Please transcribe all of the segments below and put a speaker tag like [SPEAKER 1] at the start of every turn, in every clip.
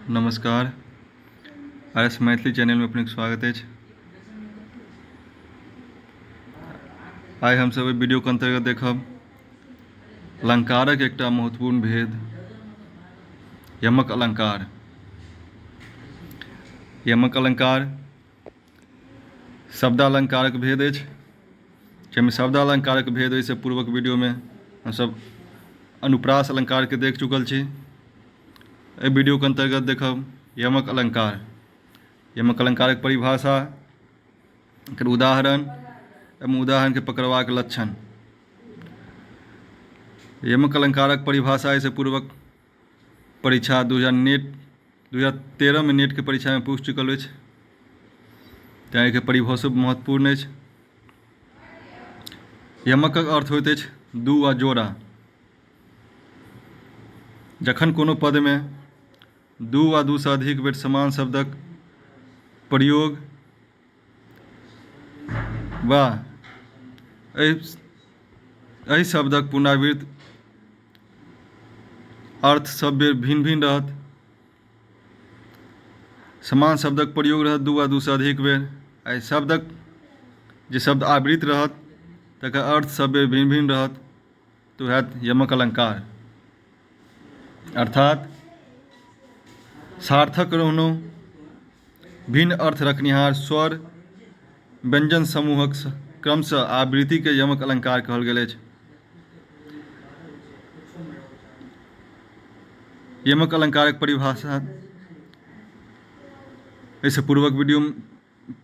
[SPEAKER 1] नमस्कार। RS Maithili channel में अपने स्वागत है। आइ हम सब वीडियो के अंतर्गत देखब अलंकारक एकटा महत्वपूर्ण भेद, यमक अलंकार। यमक अलंकार शब्दालंकारक भेद अछि, जाहिमे शब्दालंकारक भेद ओहिसँ पूर्वक वीडियो में हम सब अनुप्रास अलंकार के देख चुकल छी। एहि वीडियो के अंतर्गत देखब यमक अलंकार। यमक अलंकारक परिभाषा, एकर उदाहरण एवं उदाहरण के पकड़बाक लक्षण। यमक अलंकारक परिभाषा इससे पूर्वक परीक्षा 2013 में नेट के परीक्षा में पूछ चुकल अछि, तें एकर परिभाषा महत्वपूर्ण अछि। यमकक अर्थ होइत अछि दू वा जोड़ा। जखन कोनो पद में दू वा दू से अधिक बेर समान शब्दक प्रयोग वा एहि शब्दक पुनरावृत्ति अर्थ सब बेर भिन्न भिन्न रहत, समान शब्दक प्रयोग रहत दू वा दू से अधिक बेर, एहि शब्दक जे शब्द आवृत रहत तकर अर्थ सब बेर भिन्न भिन्न रहत, तो हैत यमक अलंकार। अर्थात सार्थक रहनो भिन्न अर्थ रखनिहार स्वर व्यंजन समूहक क्रमशः आवृत्ति के यमक अलंकार कहल गेल अछि। यमक अलंकारक परिभाषा इससे पूर्वक वीडियो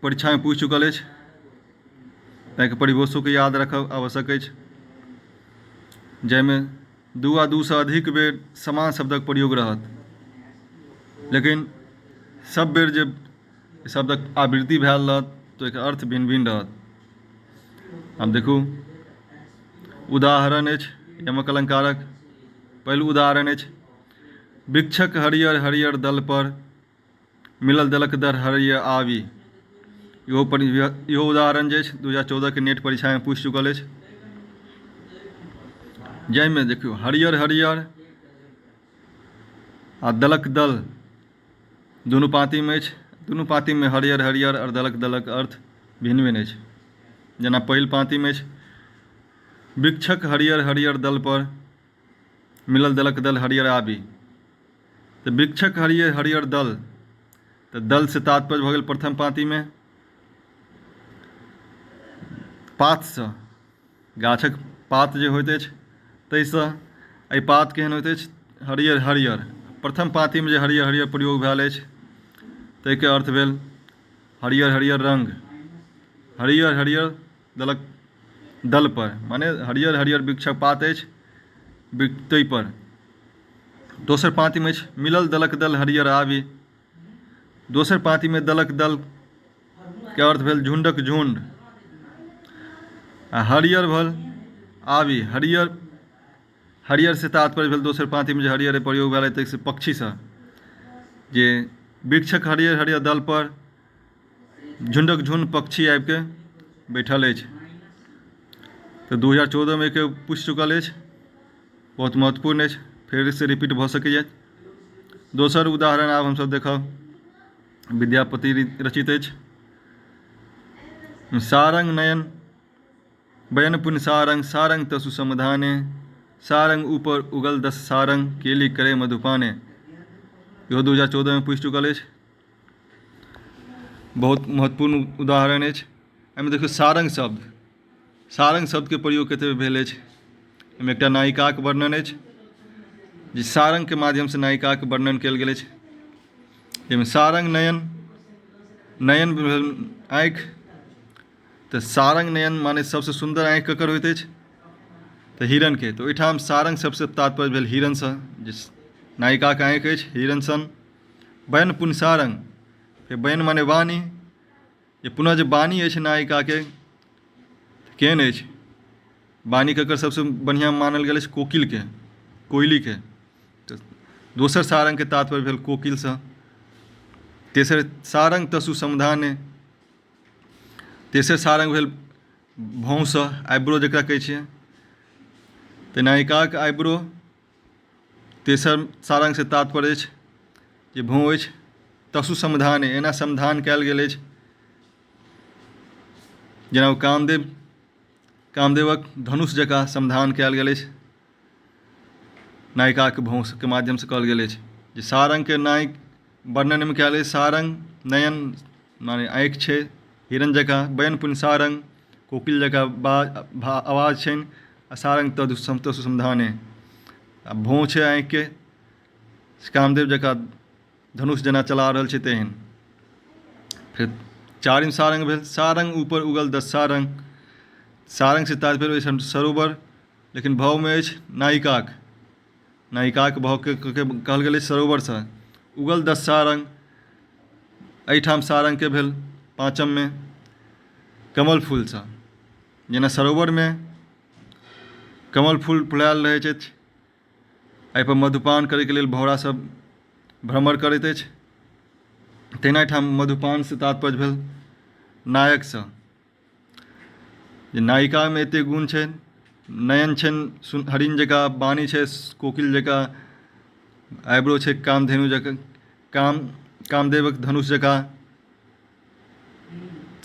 [SPEAKER 1] परीक्षा में पूछ चुकल अछि, ताकि परिभाषा के याद रखब आवश्यक अछि, जाहिमे दू वा दू से अधिक बेर समान शब्दक प्रयोग रहत, लेकिन सब बेर जे शब्दक आवृत्ति भेल रहत तो एकर अर्थ भिन्न भिन्न रहत। अब देखू उदाहरण अछि यमक अलंकारक। पहिल उदाहरण अछि वृक्षक हरियर हरियर दल पर मिलल दलक दर हरियर आवी। इहो उदाहरण जे अछि 2014 के नेट परीक्षा में पूछ चुकल अछि, जाहिमे देखियौ हरियर हरियर आ दलक दल दुनू पाँति में अछि। दुनू पाँति में हरियर हरियर और दलक दलक अर्थ भिन्न भिन्न अछि। जेना पहिल पाँति में अछि वृक्षक हरियर हरियर दल पर मिलल दलक दल हरियर आबी। तो वृक्षक हरियर हरियर दल, तो दल से तात्पर्य भऽ गेल प्रथम पाँति में पात से, गाछक पात जे होइत अछि ताहिसँ। एहि पात केहन होइत अछि हरियर हरियर। प्रथम पाँति में जे हरियर हरियर प्रयोग भेल अछि ताहिके अर्थ भेल हरियर हरियर रंग। हरियर हरियर दलक दल पर माने हरियर हरियर वृक्षक पात अछि ताहि पर। दोसर पाँति में अछि मिलल दलक दल हरियर आबी। दोसर पाँति में दलक दल के अर्थ भेल झुंडक झुंड, आ हरियर भेल आबी। हरियर हरियर से तात्पर्य भेल दोसर पाँति में जे हरियर प्रयोग भेल ताहिसँ पक्षी से, जे वृक्षक हरियर हरियर दल पर झुंडक झुंड पक्षी आबि के बैठल अछि। तो 2014 में एके पूछ चुकल अछि, बहुत महत्वपूर्ण अछि, फिर से रिपीट भऽ सकैए। दोसर उदाहरण आब हमसब देखब विद्यापति रचित अछि सारंग नयन बयन पुन सारंग सारंग तसु समाधाने सारंग ऊपर उगल 10 सारंग केली करे मधुपाने। इहो 2014 में पूछ चुकल अछि, बहुत महत्वपूर्ण उदाहरण अछि। एहिमे देखियौ सारंग शब्द, सारंग शब्द के प्रयोग कते भेल अछि। एहिमे एकटा नायिकाक वर्णन अछि, जे सारंग के माध्यम से नायिकाक वर्णन कयल गेल अछि। एहिमे सारंग नयन, नयन भेल आँखि, तो सारंग नयन माने सबसे सुंदर आँखि ककर होइत अछि तो हिरण के। तो ओहिठाम सारंग सबसे तात्पर्य भेल हिरण सँ, जे नायिका के आँखि अछि हिरण सन। बयन पुन सारंग, फिर बयन माने वाणी, जे पुनः जे वाणी अछि नायिका के केहन अछि। वाणी ककर सबसे बढ़िया मानल गेल अछि कोकिल के, कोयली के। तो दोसर सारंग के तात्पर्य भेल कोकिल सँ। तेसर सारंग तसु समाधाने, तेसर सारंग भेल भौं सँ, आइब्रो जकरा कहै छियै। तो नायिकाक आइब्रो तेसर सारंग से तात्पर्य अछि जे भोँ अछि तसु समाधान एना समाधान कयल गेल अछि जेना ओ कामदेवक धनुष जकाँ समाधान कयल गेल अछि नायिकाक भोँके माध्यमसँ कहल गेल अछि जे सारंगके नायक वर्णनमे कयल अछि सारंग नयन माने आँखि छै हिरण जकाँ बयन पुण्य सारंग कोकिल जकाँ आवाज छनि आ सारंग तसु समाधाने आ भोँ छै आँखिके कामदेव जकाँ धनुष जेना चला रहल छै तेहन। फिर चारिम सारंग भेल सारंग ऊपर उगल 10 सारंग। सारंग से तात्पर्य अछि सरोवर लेकिन भावमे अछि नायिकाक भावके कहल गेल अछि सरोवरसँ उगल 10 सारंग। एहिठाम सारंगके भेल पाँचममे कमल फूलसँ जेना सरोवरमे कमल फूल फुलायल रहैत अछि एहिपर मधुपान करैके लेल भौरासभ भ्रमण करैत अछि तहिना एहिठाम मधुपानसँ तात्पर्य भेल नायकसँ जे नायिकामे एतेक गुण छनि नयन छनि हरिण जकाँ वाणी छै कोकिल जकाँ आइब्रो छै कामधेनु जकाँ कामदेवक धनुष जकाँ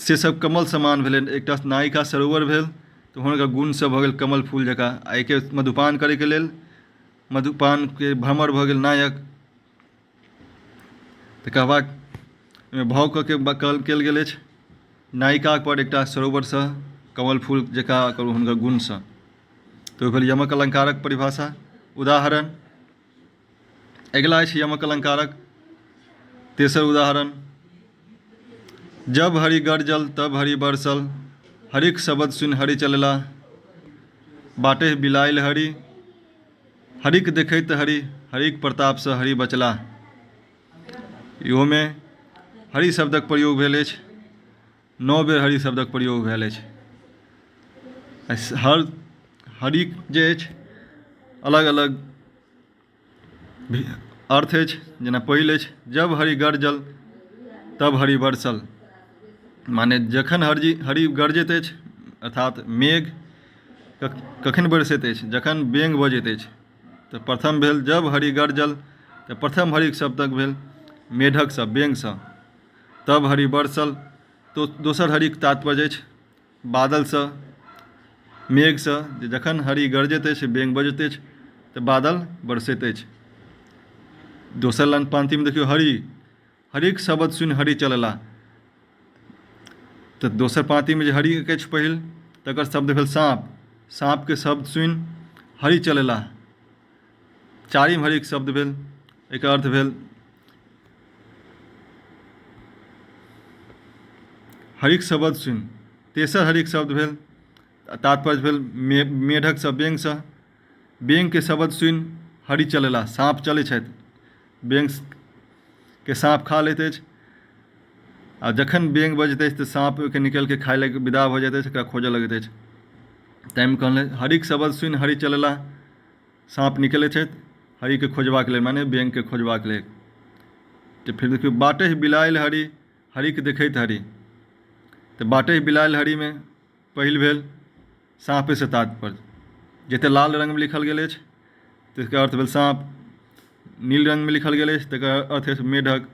[SPEAKER 1] से सब कमल समान भेलै। एकटा नायिका सरोवर भेल तऽ हुनकर गुणसँ भऽ गेल कमल फूल जकाँ आ एहिके मधुपान करैके लेल मधुपानके भ्रमर भऽ गेल नायक। तकर बाद भाव कयल गेल अछि नायिका पर एकटा सरोवरसँ कमल फूल जकाँ हुनकर गुणसँ तऽ ओ भेल यमक अलंकारक परिभाषा। उदाहरण अगिला अछि यमक अलंकारक तेसर उदाहरण जब हरि गरजल तब हरि बरसल हरिक शब्द सुनि हरि चलला बाटे बिलायल हरि हरिक देखैत हरि हरिक प्रतापसँ हरि बचला। इहोमे हरि शब्दक प्रयोग भेल अछि 9 बेर हरि शब्दक प्रयोग भेल अछि। हर हरिक जे अछि अलग अलग अर्थ अछि जेना पहिल अछि जब हरि गरजल तब हरि बरसल माने जखन हरि गरजैत अछि अर्थात मेघ कखन बरसैत अछि जखन बेंग बजैत अछि तऽ प्रथम भेल जब हरि गरजल तऽ प्रथम हरिक शब्दक भेल मेढकसँ बेंगसँ। तब हरि बरसल तो दोसर हरिक तात्पर्य अछि बादलसँ मेघसँ जे जखन हरि गरजैत अछि बेंग बजैत अछि तऽ बादल बरसैत अछि। दोसर लाइन पंक्तिमे देखियौ हरिक शब्द सुनि हरि चलला तऽ दोसर पंक्तिमे जे हरिक अछि पहिल तकर शब्द भेल साँपके शब्द सुनि हरि चलला। चारिम हरिक शब्द भेल एकर अर्थ भेल हरिक शब्द सुनि। तेसर हरिक शब्द भेल तात्पर्य भेल मेढकसँ बेंगसँ बेंगके शब्द सुनि हरि चलला साँप चलै छथि बेंगके साँप खा लैत अछि आ जखन बेंग बजैत अछि तऽ साँप ओहिके निकलिके खाय लेल विदा भऽ जाइत अछि एकरा खोजऽ लगैत अछि ताहिमे कहलै हरिक शब्द सुनि हरि चलला साँप निकलैत छथि हरिके खोजबाक लेल माने बेंगके खोजबाक लेल। तऽ फेर देखियौ बाटे बिलायल हरि हरिके देखैत हरि तऽ बाटे बिलायल हरिमे पहिल भेल साँपेसँ तात्पर्य जतेक लाल रङ्गमे लिखल गेल अछि तकर अर्थ भेल साँप नील रङ्गमे लिखल गेल अछि तकर अर्थ अछि मेढक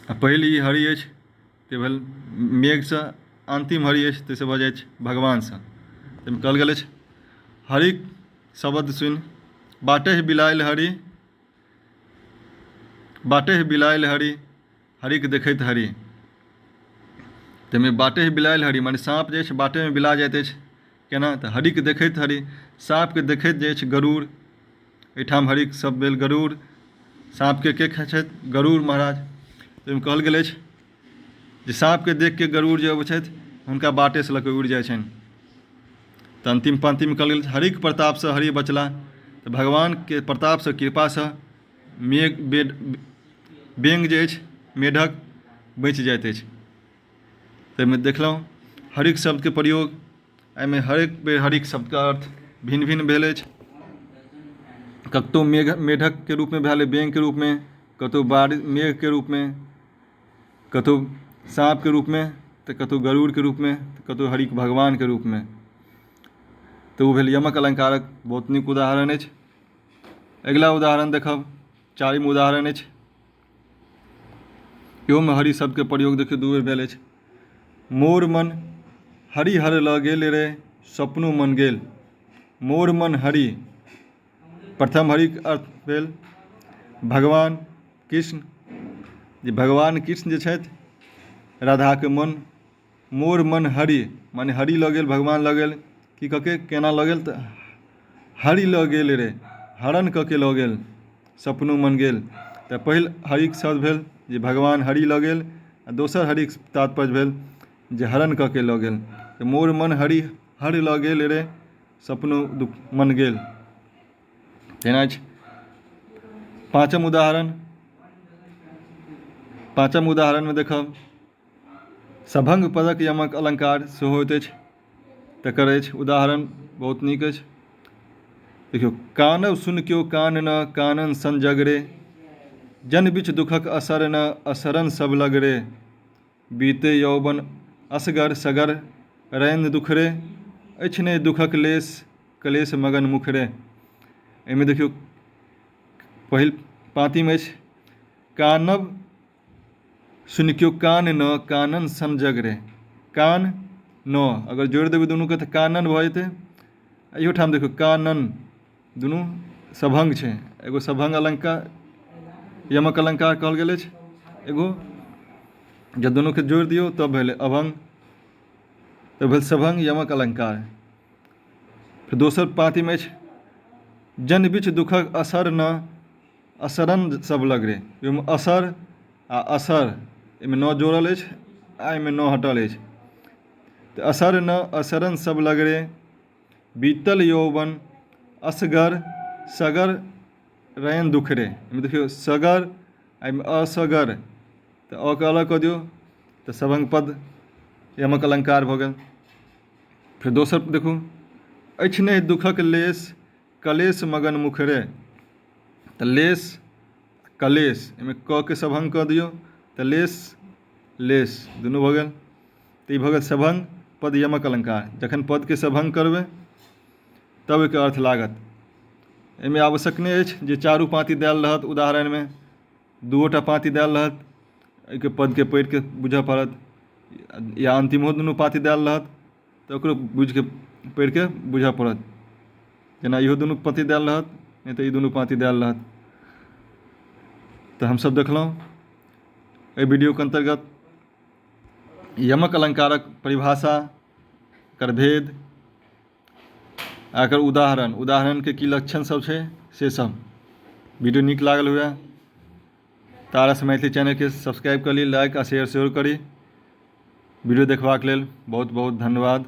[SPEAKER 1] आ पहिल ई हरि अछि तऽ भेल मेघसँ अन्तिम हरि अछि ताहिसँ भऽ जाइ छै भगवानसँ। ताहिमे कहल गेल अछि हरिक शब्द सुनि बाटे बिलायल हरि हरिक देखैत हरि। ताहिमे बाटे बिलायल हरि माने साँप जे अछि बाटेमे बिला जाइत अछि केना तऽ हरिक देखैत हरि साँपके देखैत जे अछि गरुड़ एहिठाम हरिक शब्द भेल गरुड़ साँपके के खाइत छथि गरुड़ महाराज। ताहिमे कहल गेल अछि जे साँपके देखिके गरुड़ जे अबैत छथि हुनका बाटेसँ लऽ कऽ उड़ि जाइ छनि। तऽ अन्तिम पंक्तिमे कहल गेल हरिक प्रतापसँ हरि बचला तऽ भगवानके प्रतापसँ कृपासँ बेंग जे अछि मेढक बचि जाइत अछि। ताहिमे देखलहुँ हरिक शब्दके प्रयोग एहिमे हरेक बेर हरिक शब्दके अर्थ भिन्न भिन्न भेल अछि कतहु मेढकके रूपमे भेल बेंगके रूपमे कतहु मेघके रूपमे कतहु साँपके रूपमे तऽ कतहु गरुड़के रूपमे तऽ कतहु हरिक भगवानके रूपमे। तऽ ओ भेल यमक अलंकारक बहुत नीक उदाहरण अछि। अगिला उदाहरण देखब चारिम उदाहरण अछि। इहोमे हरि शब्दके प्रयोग देखियौ 2 बेर भेल अछि। मोर मन हरि हर लऽ गेल रे सपनो मन गेल। मोर मन हरि, प्रथम हरिके अर्थ भेल भगवान कृष्ण। जे भगवान कृष्ण जे छथि राधाके मन, मोर मन हरि माने हरि लऽ गेल, भगवान लऽ गेल। की कऽ के, केना लऽ गेल तऽ हरि लऽ गेल रे, हरण कऽ के लऽ गेल, सपनो मन गेल। तऽ पहिल हरिके शब्द भेल जे भगवान हरि लऽ गेल, आ दोसर हरिके तात्पर्य भेल जे हरण कऽ के लऽ गेल। तऽ मोर मन हरि हर लऽ गेल रे सपनो मन गेल। तेना छै पाँचम उदाहरण। पाँचम उदाहरणमे देखब सभंग पदक यमक अलंकार सेहो होइत अछि। तकर अछि उदाहरण बहुत नीक अछि। देखियौ, कानब सुन क्यों कान न कानन सन जग रे, जन बिच दुखक असर न असरन सब लग रे, बीते यौवन असगर सगर रैन दुख रे, अछि ने दुखक लेस कलेश मगन मुख रे। एहिमे देखियौ पहिल पाँतिमे अछि कानब सुन क्यों कान न कानन सन जग रे। कान न अगर जोड़ि देबै दुनूके तऽ कानन भऽ जेतै। इहो ठाम देखियौ कानन, दुनू सभंग छै। एगो सभंग अलंकार यमक अलंकार कहल गेल अछि, एगो जब दुनूके जोड़ि दियौ तब भेलै अभंग, तब भेल सभंग यमक अलंकार। फिर दोसर पाँतिमे अछि जन बिच दुखक असर न असरन सब लग रे। ओहिमे असर आ असर, एहिमे न जोड़ल अछि आ एहिमे न हटल अछि। तऽ असर न असरन सब लग रे, बीतल यौवन असगर सगर रैन दुख रे। एहिमे देखियौ सगर, एहिमे असगर, तऽ अ के अलग कऽ दियौ तऽ सभंग पद यमक अलंकार भऽ गेल। फिर दोसर देखू अछि नहि दुखक लेस कलेश मगन मुख रे। तऽ लेस कलेश, एहिमे क के सभंग कऽ दियौ तऽ लेस लेस दुनू भऽ गेल। तऽ ई भऽ गेल सभंग पद यमक अलंकार। जखन पदके सभंग करबै तब एकर अर्थ लागत। एहिमे आवश्यक नहि अछि जे चारू पाँति देल रहत उदाहरणमे, दूओटा पाँति देल रहत, एहिके पदके पढ़ि कऽ बुझऽ पड़त, या अन्तिमो दुनू पाँति देल रहत तऽ ओकरो बुझि कऽ पढ़ि कऽ बुझऽ पड़त। जेना इहो दुनू पाँति देल रहत, नहि तऽ ई दुनू पाँति देल रहत। तऽ हमसभ देखलहुँ एहि वीडियोके अन्तर्गत यमक अलंकारक परिभाषा, एकर भेद, आ एकर उदाहरणके की लक्षण सब छै से सब। वीडियो नीक लागल हुए तऽ आर एस मैथिली चैनलके सब्सक्राइब करी, लाइक आ शेयर सेहो करी। वीडियो देखबाक लेल बहुत बहुत धन्यवाद।